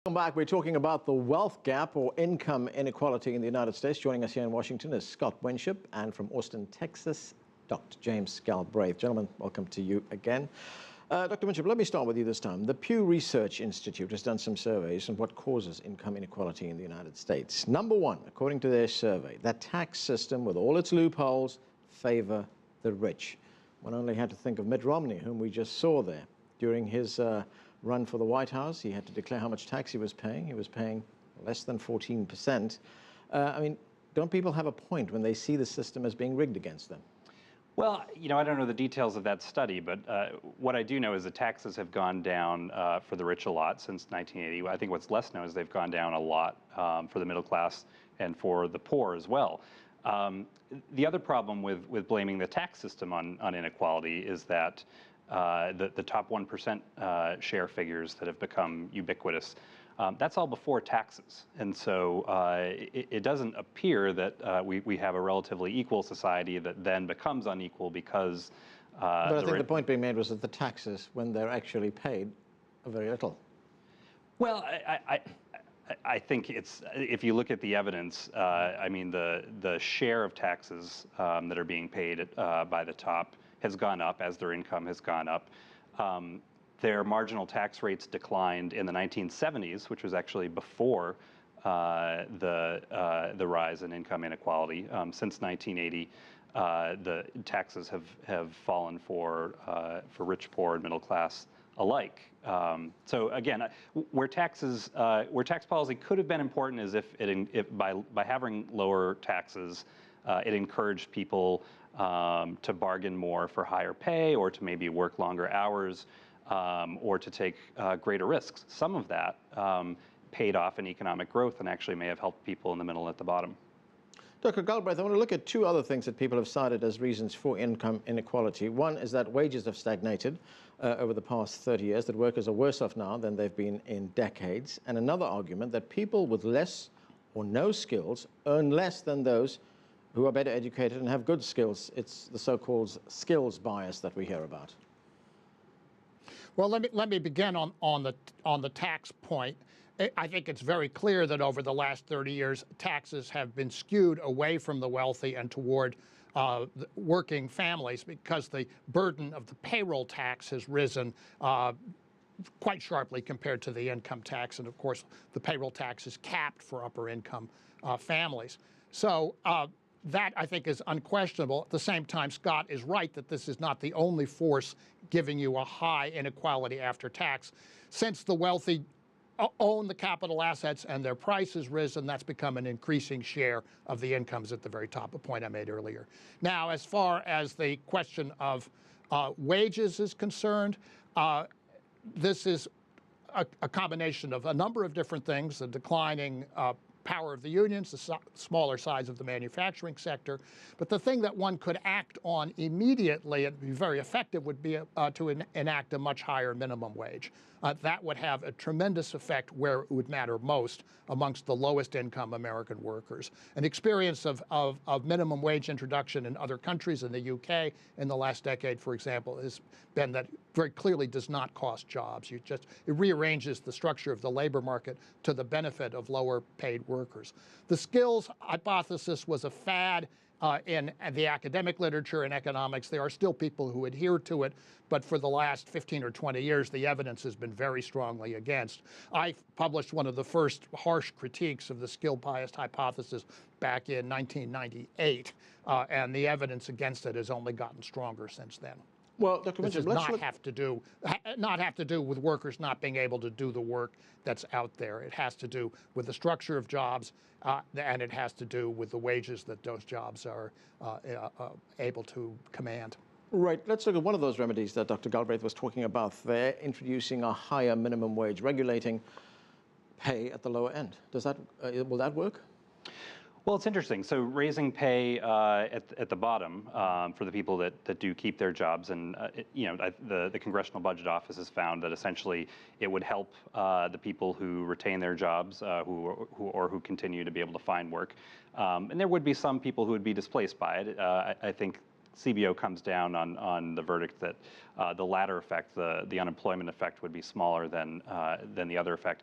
Welcome back. We're talking about the wealth gap or income inequality in the United States. Joining us here in Washington is Scott WINSHIP, and from Austin, Texas, Dr. James GALBRAITH. Gentlemen, welcome to you again. Dr. WINSHIP, let me start with you this time. The Pew Research Institute has done some surveys on what causes income inequality in the United States. Number one, according to their survey, that tax system with all its loopholes favor the rich. One only had to think of Mitt Romney, whom we just saw there during his run for the White House. He had to declare how much tax he was paying. He was paying less than 14%. I mean, don't people have a point when they see the system as being rigged against them? Well, I don't know the details of that study, but what I do know is the taxes have gone down for the rich a lot since 1980. I think what's less known is they've gone down a lot for the middle class and for the poor as well. The other problem with blaming the tax system on inequality is that the top 1% share figures that have become ubiquitous, that's all before taxes. And so it doesn't appear that we have a relatively equal society that then becomes unequal because... but I think the point being made was that the taxes, when they're actually paid, are very little. Well, I think it's, if you look at the evidence, I mean, the share of taxes that are being paid by the top has gone up as their income has gone up. Their marginal tax rates declined in the 1970s, which was actually before the rise in income inequality. Since 1980, the taxes have fallen for rich, poor, and middle class alike. So again, where tax policy could have been important is if by having lower taxes, it encouraged people to bargain more for higher pay, or to maybe work longer hours, or to take greater risks. Some of that paid off in economic growth and actually may have helped people in the middle and at the bottom. Dr. GALBRAITH, I want to look at two other things that people have cited as reasons for income inequality. One is that wages have stagnated over the past 30 years, that workers are worse off now than they've been in decades. And another argument that people with less or no skills earn less than those who are better educated and have good skills. It's the so-called skills bias that we hear about. Well, let me begin on the tax point. I think it's very clear that over the last 30 years, taxes have been skewed away from the wealthy and toward working families, because the burden of the payroll tax has risen quite sharply compared to the income tax. And of course, the payroll tax is capped for upper income families. So that, I think, is unquestionable. At the same time, Scott is right that this is not the only force giving you a high inequality after tax. Since the wealthy own the capital assets and their price has risen, that's become an increasing share of the incomes at the very top, a point I made earlier. Now, as far as the question of wages is concerned, this is a combination of a number of different things: the declining power of the unions, the smaller size of the manufacturing sector. But the thing that one could act on immediately and be very effective would be to enact a much higher minimum wage. That would have a tremendous effect where it would matter most, amongst the lowest income American workers. An experience of minimum wage introduction in other countries, in the UK in the last decade, for example, has been that very clearly does not cost jobs. It rearranges the structure of the labor market to the benefit of lower paid workers. The skills hypothesis was a fad in the academic literature in economics. There are still people who adhere to it, but for the last 15 or 20 years, the evidence has been very strongly against. I published one of the first harsh critiques of the skill bias hypothesis back in 1998, and the evidence against it has only gotten stronger since then. Well, Dr. This does not have to do with workers not being able to do the work that's out there. It has to do with the structure of jobs, and it has to do with the wages that those jobs are able to command. Right. Let's look at one of those remedies that Dr. GALBRAITH was talking about there, introducing a higher minimum wage, regulating pay at the lower end. Does that, will that work? Well, it's interesting. So raising pay at the bottom for the people that do keep their jobs, and the Congressional Budget Office has found that essentially it would help the people who retain their jobs, who continue to be able to find work, and there would be some people who would be displaced by it. I think CBO comes down on the verdict that the latter effect, the unemployment effect, would be smaller than the other effect.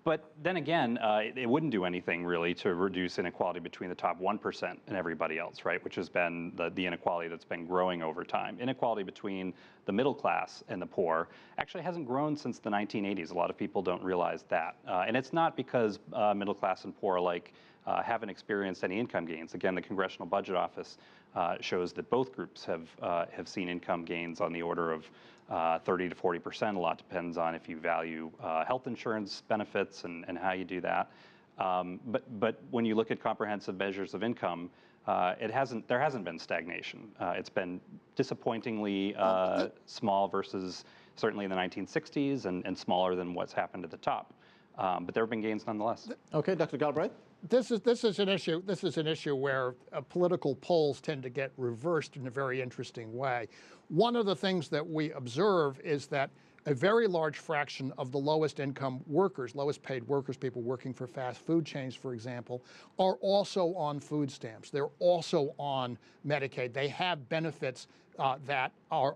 But then again, it wouldn't do anything really to reduce inequality between the top 1% and everybody else, right? Which has been the inequality that's been growing over time. Inequality between the middle class and the poor actually hasn't grown since the 1980s. A lot of people don't realize that. And it's not because middle class and poor alike haven't experienced any income gains. Again, the Congressional Budget Office shows that both groups have seen income gains on the order of 30 to 40%. A lot depends on if you value health insurance benefits and how you do that. But when you look at comprehensive measures of income, there hasn't been stagnation. It's been disappointingly small versus certainly in the 1960s and smaller than what's happened at the top. But there have been gains nonetheless. Okay, Dr. Galbraith. This is an issue where political polls tend to get reversed in a very interesting way. One of the things that we observe is that a very large fraction of the lowest income workers, lowest paid workers, people working for fast food chains, for example, are also on food stamps. They're also on Medicaid. They have benefits that are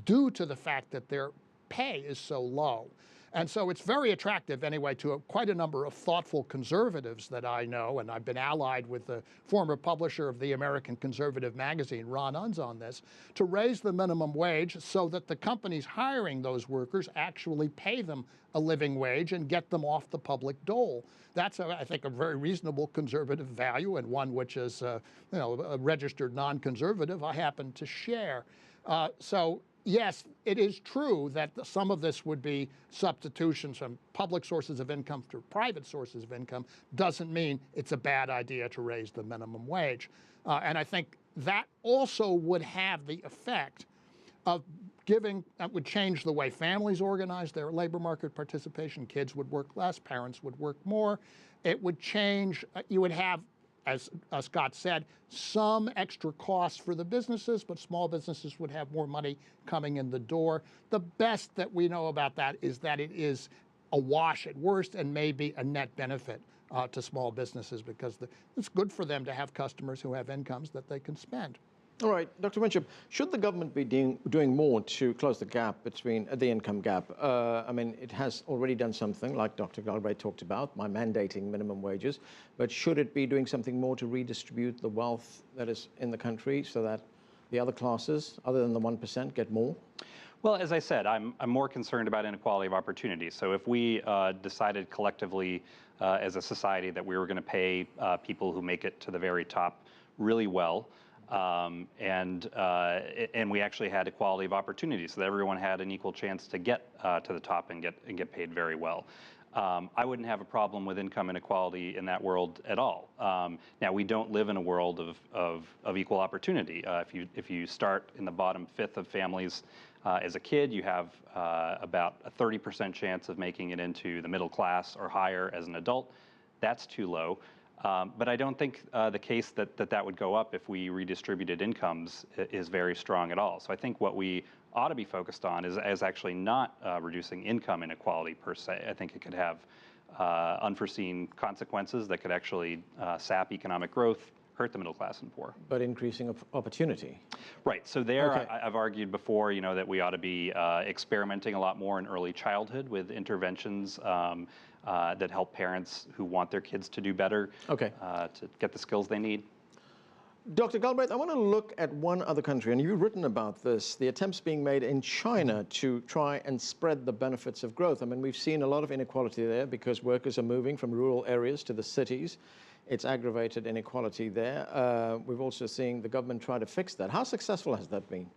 due to the fact that their pay is so low. And so it's very attractive anyway to quite a number of thoughtful conservatives that I know, and I've been allied with the former publisher of the American Conservative magazine, Ron Unz, on this, to raise the minimum wage so that the companies hiring those workers actually pay them a living wage and get them off the public dole. That's, I think, a very reasonable conservative value, and one which is, a registered non-conservative I happen to share. Yes, it is true that some of this would be substitutions from public sources of income to private sources of income. Doesn't mean it's a bad idea to raise the minimum wage. And I think that also would have the effect of that would change the way families organize their labor market participation. Kids would work less, parents would work more. It would change, you would have, as Scott said, some extra costs for the businesses, but small businesses would have more money coming in the door. The best that we know about that is that it is a wash at worst and maybe a net benefit to small businesses because it's good for them to have customers who have incomes that they can spend. All right, Dr. WINSHIP, should the government be doing more to close the gap between the income gap? I mean, it has already done something, like Dr. Galbraith talked about, by mandating minimum wages, but should it be doing something more to redistribute the wealth that is in the country so that the other classes, other than the 1%, get more? Well, as I said, I'm more concerned about inequality of opportunity. So if we decided collectively as a society that we were going to pay people who make it to the very top really well, and we actually had equality of opportunity, so that everyone had an equal chance to get to the top and get paid very well. I wouldn't have a problem with income inequality in that world at all. Now, we don't live in a world of equal opportunity. If you start in the bottom fifth of families as a kid, you have about a 30% chance of making it into the middle class or higher as an adult. That's too low. But I don't think the case that would go up if we redistributed incomes is very strong at all. So I think what we ought to be focused on is actually not reducing income inequality per se. I think it could have unforeseen consequences that could actually sap economic growth, hurt the middle class and poor. But increasing opportunity. Right. So there, okay. I've argued before, that we ought to be experimenting a lot more in early childhood with interventions that help parents who want their kids to do better to get the skills they need. Dr. Galbraith, I want to look at one other country, and you've written about this, the attempts being made in China to try and spread the benefits of growth. I mean, we've seen a lot of inequality there because workers are moving from rural areas to the cities. It's aggravated inequality there. We've also seen the government try to fix that. How successful has that been?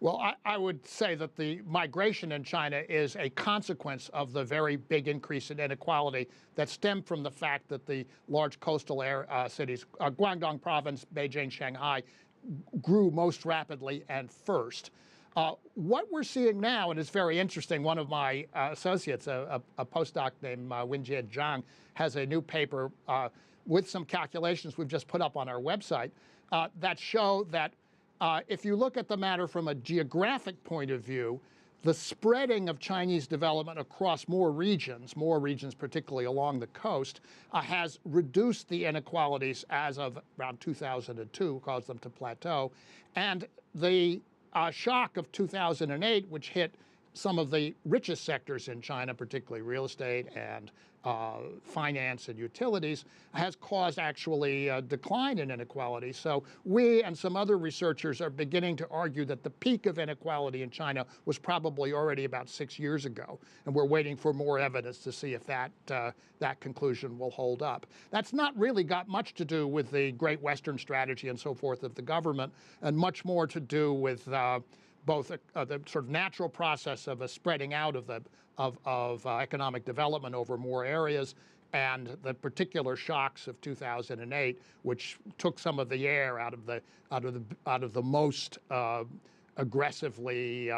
Well, I would say that the migration in China is a consequence of the very big increase in inequality that stemmed from the fact that the large coastal cities, Guangdong province, Beijing, Shanghai, grew most rapidly and first. What we're seeing now, and it's very interesting, one of my associates, a postdoc named Wenjie Zhang, has a new paper with some calculations we've just put up on our website that show that if you look at the matter from a geographic point of view, the spreading of Chinese development across more regions particularly along the coast, has reduced the inequalities as of around 2002, caused them to plateau. And the shock of 2008, which hit some of the richest sectors in China, particularly real estate and finance and utilities, has caused actually a decline in inequality. So we and some other researchers are beginning to argue that the peak of inequality in China was probably already about 6 years ago, and we're waiting for more evidence to see if that conclusion will hold up. That's not really got much to do with the Great Western strategy and so forth of the government, and much more to do with both the sort of natural process of a spreading out of economic development over more areas, and the particular shocks of 2008, which took some of the air out of the most aggressively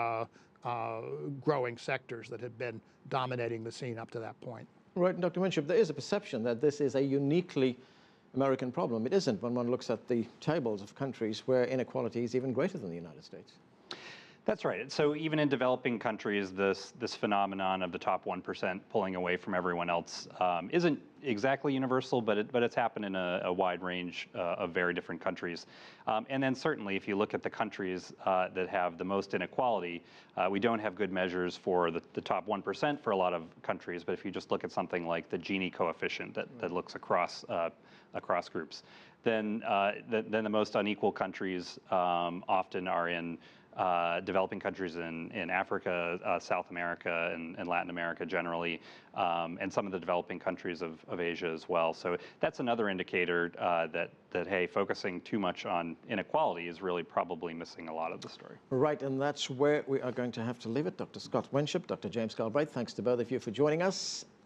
growing sectors that had been dominating the scene up to that point. Right, and Dr. WINSHIP, there is a perception that this is a uniquely American problem. It isn't when one looks at the tables of countries where inequality is even greater than the United States. That's right. So even in developing countries, this phenomenon of the top 1% pulling away from everyone else isn't exactly universal, but it's happened in a wide range of very different countries. And then certainly, if you look at the countries that have the most inequality, we don't have good measures for the top 1% for a lot of countries. But if you just look at something like the Gini coefficient that looks across groups, then the most unequal countries often are in developing countries in Africa, South America, and Latin America generally, and some of the developing countries of Asia as well. So that's another indicator that hey, focusing too much on inequality is really probably missing a lot of the story. Right, and that's where we are going to have to leave it. Dr. Scott WINSHIP, Dr. James Galbraith, thanks to both of you for joining us.